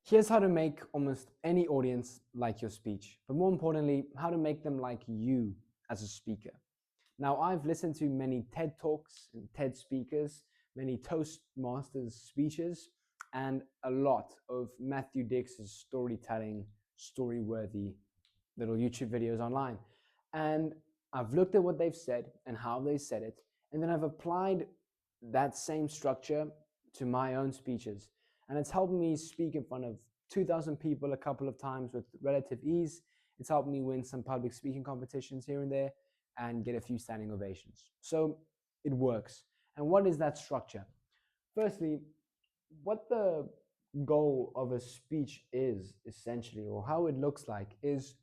Here's how to make almost any audience like your speech, but more importantly, how to make them like you as a speaker. Now, I've listened to many TED Talks and TED speakers, many Toastmasters speeches, and a lot of Matthew Dix's storytelling, story-worthy little YouTube videos online. And I've looked at what they've said and how they said it, and then I've applied that same structure to my own speeches. And it's helped me speak in front of 2,000 people a couple of times with relative ease. It's helped me win some public speaking competitions here and there and get a few standing ovations. So it works. And what is that structure? Firstly, what the goal of a speech is essentially, or how it looks like, is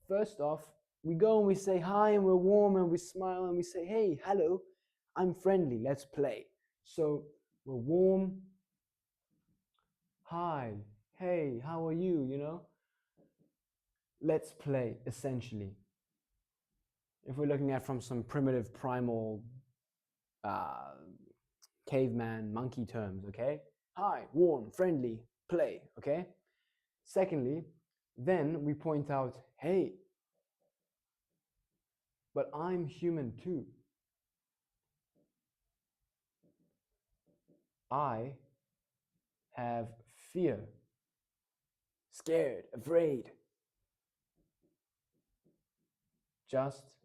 first off, we go and we say hi and we're warm and we smile and we say, hey, hello, I'm friendly, let's play. So we're warm, hi, hey, how are you, Let's play, essentially. If we're looking at from some primitive, primal, caveman, monkey terms, okay? Hi, warm, friendly, play, okay? Secondly, then we point out, hey, but I'm human too. I have fear, scared, afraid, just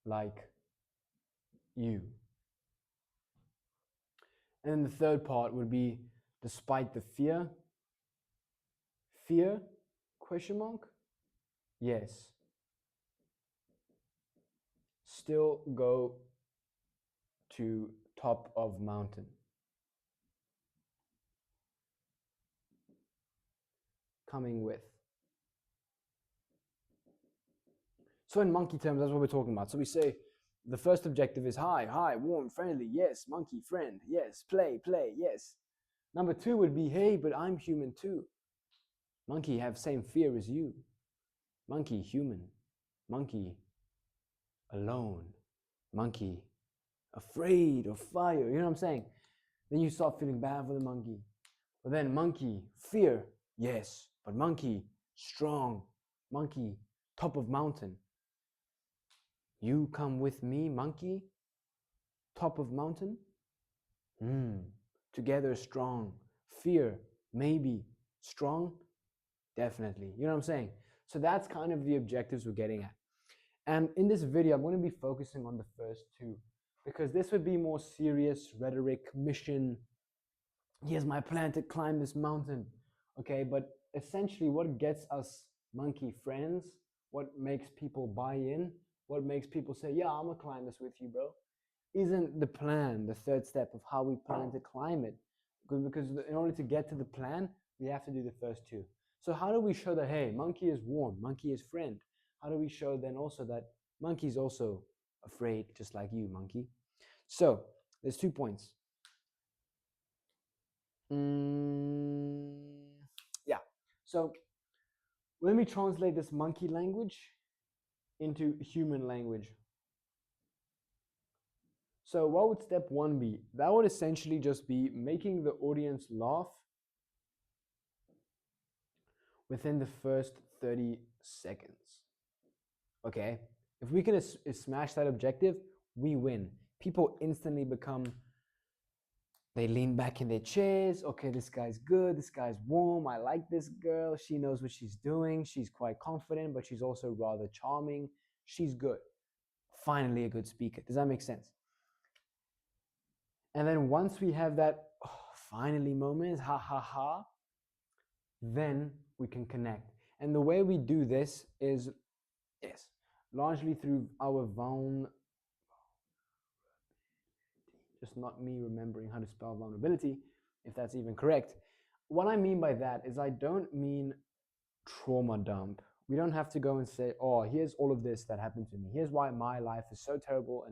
like you. And then the third part would be, despite the fear, question mark? Yes. Still go to top of mountain. Coming with. So in monkey terms, that's what we're talking about. So we say the first objective is hi, warm, friendly, yes, monkey, friend, yes, play, yes. Number two would be, hey, but I'm human too. Monkey have same fear as you. Monkey, human. Monkey, alone. Monkey, afraid of fire. You know what I'm saying? Then you start feeling bad for the monkey. But then monkey, fear, yes. But monkey, strong. Monkey, top of mountain. You come with me, monkey? Top of mountain? Together strong. Fear, maybe. Strong, definitely. You know what I'm saying? So that's kind of the objectives we're getting at. And in this video, I'm going to be focusing on the first two, because this would be more serious rhetoric, mission. Here's my plan to climb this mountain. Okay, but essentially what gets us monkey friends, what makes people buy in, what makes people say, yeah, I'm gonna climb this with you, bro, isn't the plan, the third step of how we plan to climb it. Because in order to get to the plan, we have to do the first two. So how do we show that, hey, monkey is warm, monkey is friend? How do we show then also that monkey is also afraid, just like you, monkey? So there's 2 points. Yeah. So let me translate this monkey language into human language. So what would step one be? That would essentially just be making the audience laugh within the first 30 seconds. Okay? If we can smash that objective, we win. People instantly become, they lean back in their chairs. Okay, this guy's good. This guy's warm. I like this girl. She knows what she's doing. She's quite confident, but she's also rather charming. She's good. Finally, a good speaker. Does that make sense? And then once we have that finally moment, ha ha ha, then we can connect. And the way we do this is, yes, largely through our just not me remembering how to spell vulnerability, if that's even correct. What I mean by that is I don't mean trauma dump. We don't have to go and say, oh, here's all of this that happened to me. Here's why my life is so terrible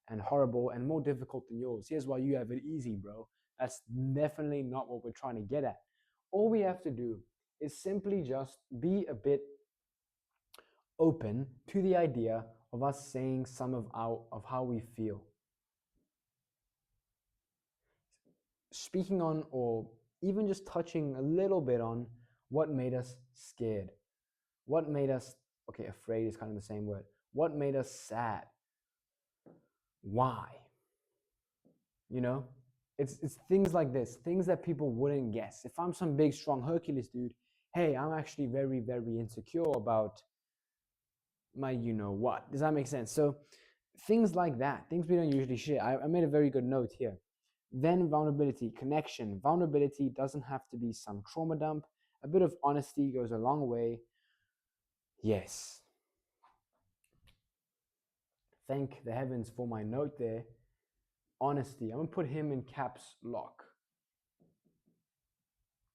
and horrible and more difficult than yours. Here's why you have it easy, bro. That's definitely not what we're trying to get at. All we have to do is simply just be a bit open to the idea of us saying some of how we feel. Speaking on or even just touching a little bit on what made us scared, what made us, okay, afraid is kind of the same word, what made us sad, why, you know? It's things like this, things that people wouldn't guess. If I'm some big, strong Hercules dude, hey, I'm actually very, very insecure about my you know what. Does that make sense? So things like that, things we don't usually share. I made a very good note here. Then vulnerability, connection. Vulnerability doesn't have to be some trauma dump. A bit of honesty goes a long way. Yes. Thank the heavens for my note there. Honesty. I'm going to put him in caps lock.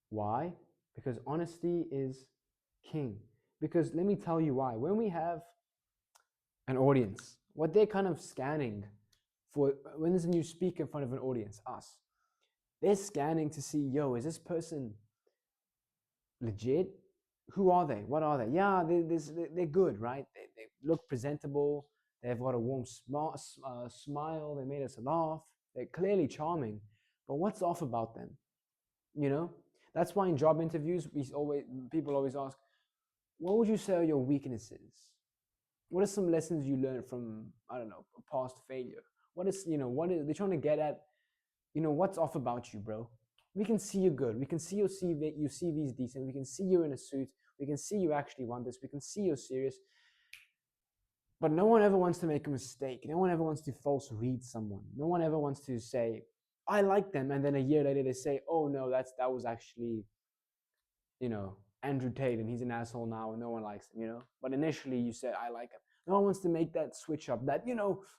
Why? Because honesty is king. Because let me tell you why. When we have an audience, what they're kind of scanning for, when there's a new speaker in front of an audience, us, they're scanning to see, yo, is this person legit? Who are they? What are they? Yeah, they're good, right? They look presentable. They've got a warm smile. They made us laugh. They're clearly charming. But what's off about them? You know? That's why in job interviews, people always ask, what would you say are your weaknesses? What are some lessons you learned from, I don't know, a past failure? What is, they're trying to get at, what's off about you, bro? We can see you're good. We can see your CV is decent. We can see you're in a suit. We can see you actually want this. We can see you're serious. But no one ever wants to make a mistake. No one ever wants to false read someone. No one ever wants to say, I like them. And then a year later they say, oh no, that was actually, Andrew Tate and he's an asshole now and no one likes him, But initially you said, I like him. No one wants to make that switch up that,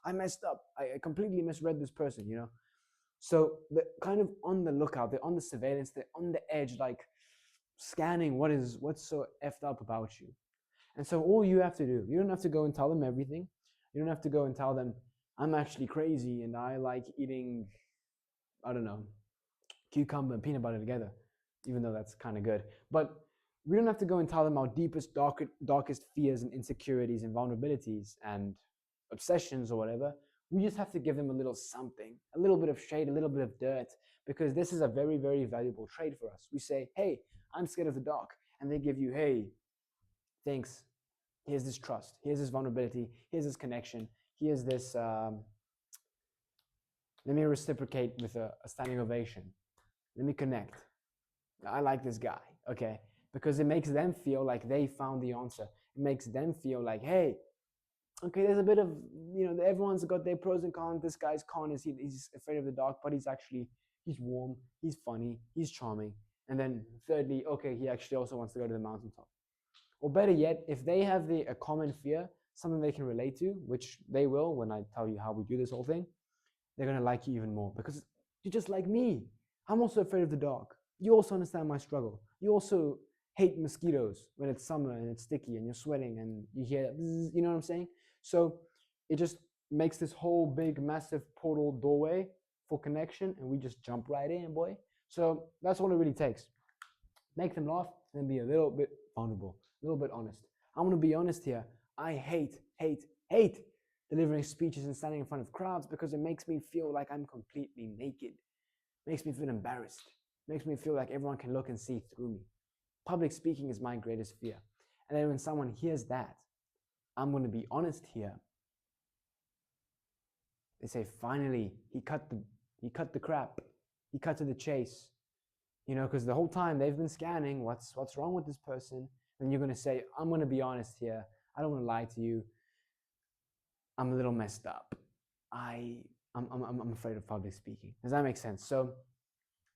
I messed up. I completely misread this person. So they're kind of on the lookout, they're on the surveillance, they're on the edge, like scanning what's so effed up about you. And so all you have to do, you don't have to go and tell them everything. You don't have to go and tell them, I'm actually crazy and I like eating, I don't know, cucumber and peanut butter together, even though that's kind of good. But we don't have to go and tell them our deepest, darkest fears and insecurities and vulnerabilities and obsessions or whatever. We just have to give them a little something, a little bit of shade, a little bit of dirt, because this is a very, very valuable trade for us. We say, hey, I'm scared of the dark. And they give you, hey, thanks. Here's this trust. Here's this vulnerability. Here's this connection. Here's this, let me reciprocate with a standing ovation. Let me connect. I like this guy, okay? Because it makes them feel like they found the answer. It makes them feel like, hey, okay, there's a bit of, everyone's got their pros and cons. This guy's con is he's afraid of the dark, but he's warm, he's funny, he's charming. And then thirdly, okay, he actually also wants to go to the mountaintop. Or better yet, if they have a common fear, something they can relate to, which they will when I tell you how we do this whole thing, they're going to like you even more because you're just like me. I'm also afraid of the dark. You also understand my struggle. You also hate mosquitoes when it's summer and it's sticky and you're sweating and you hear, bzz, you know what I'm saying? So it just makes this whole big, massive portal doorway for connection and we just jump right in, boy. So that's all it really takes. Make them laugh and be a little bit vulnerable, a little bit honest. I'm going to be honest here. I hate delivering speeches and standing in front of crowds because it makes me feel like I'm completely naked. It makes me feel embarrassed. It makes me feel like everyone can look and see through me. Public speaking is my greatest fear. And then when someone hears that, I'm going to be honest here. They say, finally, he cut the crap. He cut to the chase. Because the whole time they've been scanning what's wrong with this person. And you're going to say, I'm going to be honest here. I don't want to lie to you. I'm a little messed up. I'm afraid of public speaking. Does that make sense? So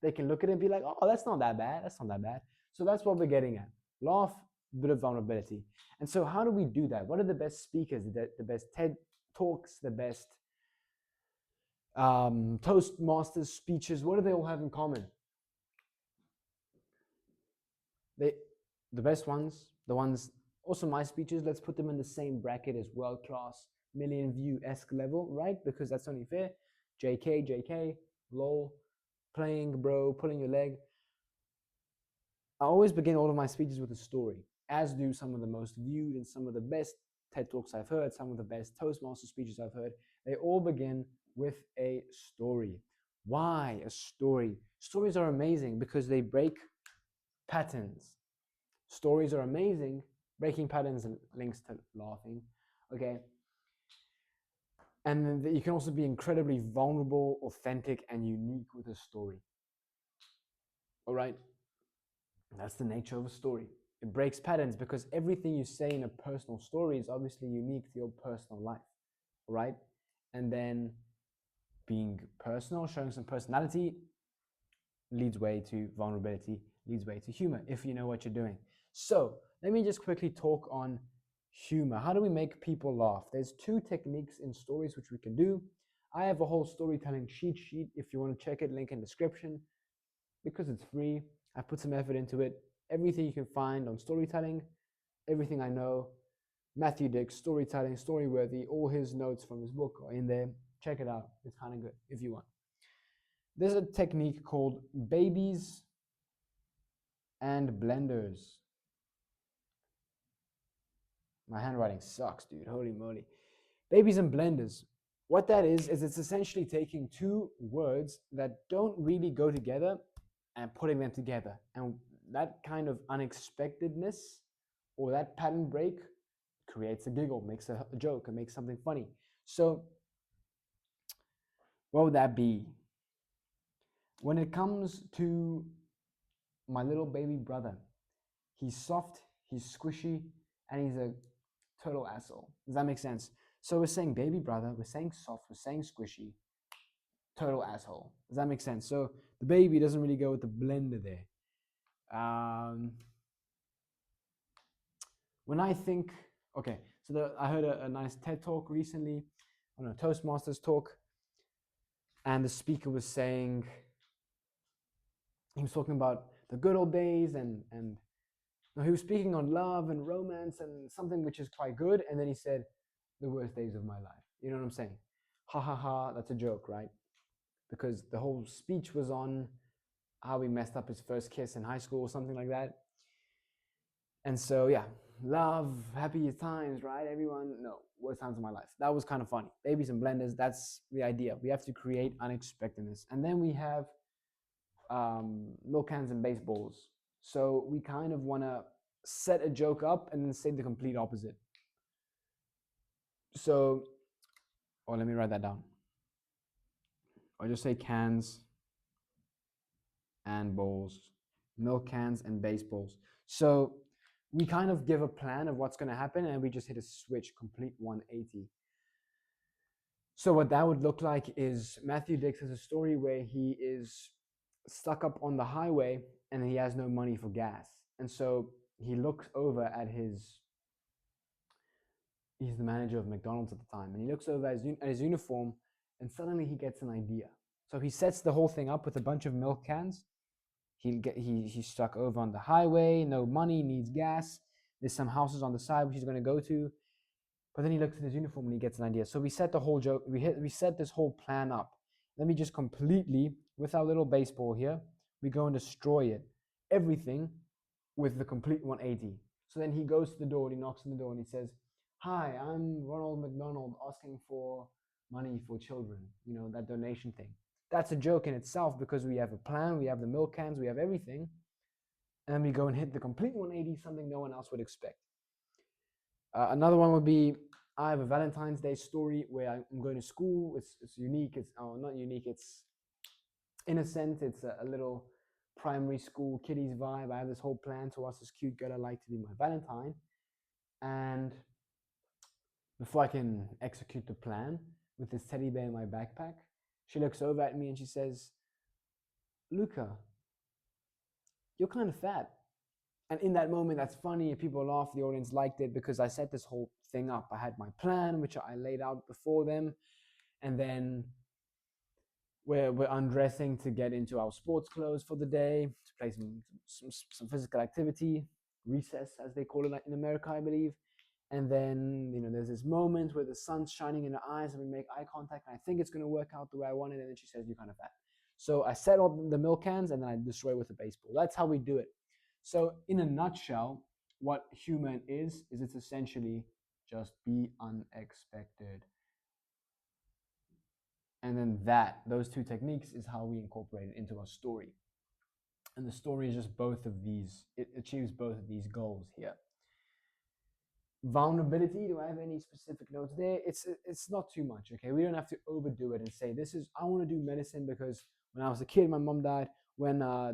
they can look at it and be like, oh, that's not that bad. That's not that bad. So that's what we're getting at. Laugh, bit of vulnerability. And so how do we do that? What are the best speakers, the best TED Talks, the best Toastmasters speeches? What do they all have in common? The best ones, the ones, also my speeches, let's put them in the same bracket as world-class, million view-esque level, right? Because that's only fair. JK, lol, playing, bro, pulling your leg. I always begin all of my speeches with a story, as do some of the most viewed and some of the best TED Talks I've heard, some of the best Toastmaster speeches I've heard. They all begin with a story. Why a story? Stories are amazing because they break patterns. Stories are amazing. Breaking patterns links to laughing. Okay. And then you can also be incredibly vulnerable, authentic, and unique with a story. All right. That's the nature of a story. It breaks patterns because everything you say in a personal story is obviously unique to your personal life. All right. And then being personal, showing some personality, leads way to vulnerability, leads way to humor, if you know what you're doing. So let me just quickly talk on humor. How do we make people laugh? There's two techniques in stories which we can do. I have a whole storytelling cheat sheet. If you want to check it, link in description. Because it's free, I put some effort into it. Everything you can find on storytelling, everything I know, Matthew Dicks, storytelling, Storyworthy, all his notes from his book are in there. Check it out. It's kind of good if you want. There's a technique called babies and blenders. My handwriting sucks, dude. Holy moly. Babies and blenders. What that is it's essentially taking two words that don't really go together and putting them together. And that kind of unexpectedness or that pattern break creates a giggle, makes a joke, and makes something funny. So, what would that be? When it comes to my little baby brother, he's soft, he's squishy, and he's a total asshole. Does that make sense? So we're saying baby brother, we're saying soft, we're saying squishy, total asshole. Does that make sense? So the baby doesn't really go with the blender there. When I think, okay, so I heard a nice TED talk recently, on a Toastmasters talk, and the speaker was saying, he was talking about the good old days and he was speaking on love and romance and something which is quite good, and then he said, the worst days of my life. You know what I'm saying? Ha ha ha, that's a joke, right? Because the whole speech was on how he messed up his first kiss in high school or something like that. And so, yeah, love, happy times, right? Everyone, no, worst times of my life. That was kind of funny. Babies and blenders, that's the idea. We have to create unexpectedness. And then we have milk cans and baseballs. So we kind of want to set a joke up and then say the complete opposite. So, oh, let me write that down. I'll just say cans and bowls, milk cans and baseballs. So we kind of give a plan of what's going to happen and we just hit a switch, complete 180. So what that would look like is Matthew Dicks has a story where he is stuck up on the highway and he has no money for gas. And so he looks over at he's the manager of McDonald's at the time, and he looks over at his uniform and suddenly he gets an idea. So he sets the whole thing up with a bunch of milk cans. He's stuck over on the highway, no money, needs gas. There's some houses on the side which he's going to go to. But then he looks at his uniform and he gets an idea. So we set the whole joke, we set this whole plan up. Let me just completely, with our little baseball here, we go and destroy it. Everything with the complete 180. So then he goes to the door, he knocks on the door and he says, "Hi, I'm Ronald McDonald asking for money for children," you know, that donation thing. That's a joke in itself because we have a plan, we have the milk cans, we have everything. And then we go and hit the complete 180, something no one else would expect. Another one would be, I have a Valentine's Day story where I'm going to school. It's unique. It's not unique. It's innocent. It's a little primary school kiddies vibe. I have this whole plan to ask this cute girl I like to be my Valentine. And before I can execute the plan with this teddy bear in my backpack, she looks over at me and she says, "Luca, you're kind of fat." And in that moment, that's funny. People laugh. The audience liked it because I set this whole thing up. I had my plan, which I laid out before them. And then we're undressing to get into our sports clothes for the day, to play some physical activity, recess, as they call it in America, I believe. And then, you know, there's this moment where the sun's shining in her eyes and we make eye contact. And I think it's going to work out the way I want it. And then she says, "You're kind of fat." So I set all the milk cans and then I destroy with a baseball. That's how we do it. So in a nutshell, what humor is it's essentially just be unexpected. And then those two techniques is how we incorporate it into our story. And the story is just both of these, it achieves both of these goals here. Vulnerability, do I have any specific notes there? It's not too much, okay? We don't have to overdo it and say, I want to do medicine because when I was a kid, my mom died. When I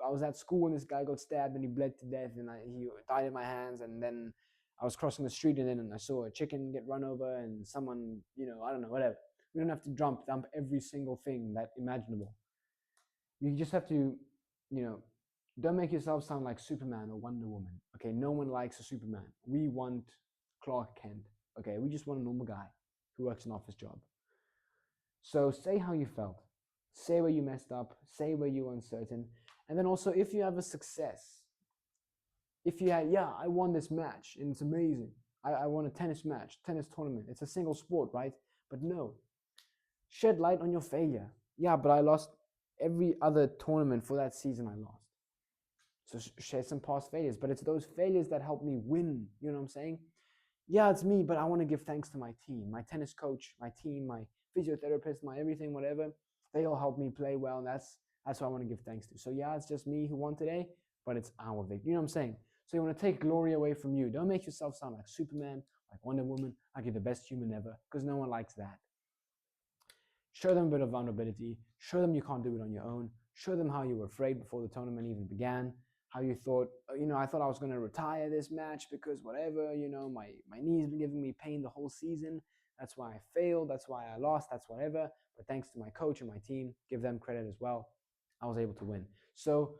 was at school and this guy got stabbed and he bled to death and he died in my hands, and then I was crossing the street and then I saw a chicken get run over and someone, I don't know, whatever. We don't have to dump every single thing that imaginable. You just have to, don't make yourself sound like Superman or Wonder Woman. Okay, no one likes a Superman. We want Clark Kent. Okay, we just want a normal guy who works an office job. So say how you felt. Say where you messed up. Say where you were uncertain. And then also, if you have a success, if you had, I won this match and it's amazing. I won a tennis match, tennis tournament. It's a single sport, right? But no, shed light on your failure. Yeah, but I lost every other tournament for that season. I lost. So share some past failures, but it's those failures that help me win. You know what I'm saying? Yeah, it's me, but I want to give thanks to my team, my tennis coach, my team, my physiotherapist, my everything, whatever. They all help me play well, and that's what I want to give thanks to. So yeah, it's just me who won today, but it's our victory. You know what I'm saying? So you want to take glory away from you. Don't make yourself sound like Superman, like Wonder Woman, like you're the best human ever, because no one likes that. Show them a bit of vulnerability. Show them you can't do it on your own. Show them how you were afraid before the tournament even began. How you thought, I thought I was going to retire this match because whatever, my knee's been giving me pain the whole season. That's why I failed. That's why I lost. That's whatever. But thanks to my coach and my team, give them credit as well. I was able to win. So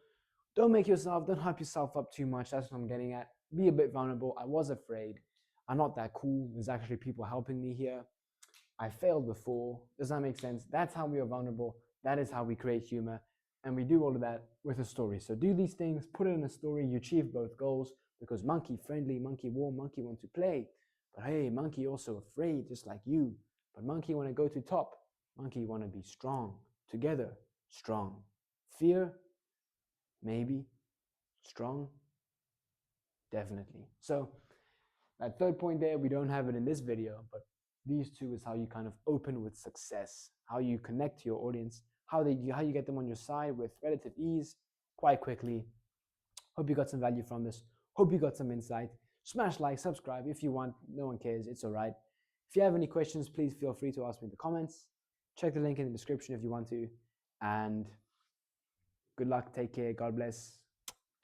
don't hype yourself up too much. That's what I'm getting at. Be a bit vulnerable. I was afraid. I'm not that cool. There's actually people helping me here. I failed before. Does that make sense? That's how we are vulnerable. That is how we create humor. And we do all of that with a story. So do these things, put it in a story, you achieve both goals, because monkey friendly, monkey warm, monkey want to play. But hey, monkey also afraid, just like you. But monkey want to go to top. Monkey want to be strong. Together, strong. Fear, maybe. Strong, definitely. So that third point there, we don't have it in this video, but these two is how you kind of open with success, how you connect to your audience, how you get them on your side with relative ease, quite quickly. Hope you got some value from this. Hope you got some insight. Smash like, subscribe if you want. No one cares. It's all right. If you have any questions, please feel free to ask me in the comments. Check the link in the description if you want to. And good luck. Take care. God bless.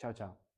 Ciao, ciao.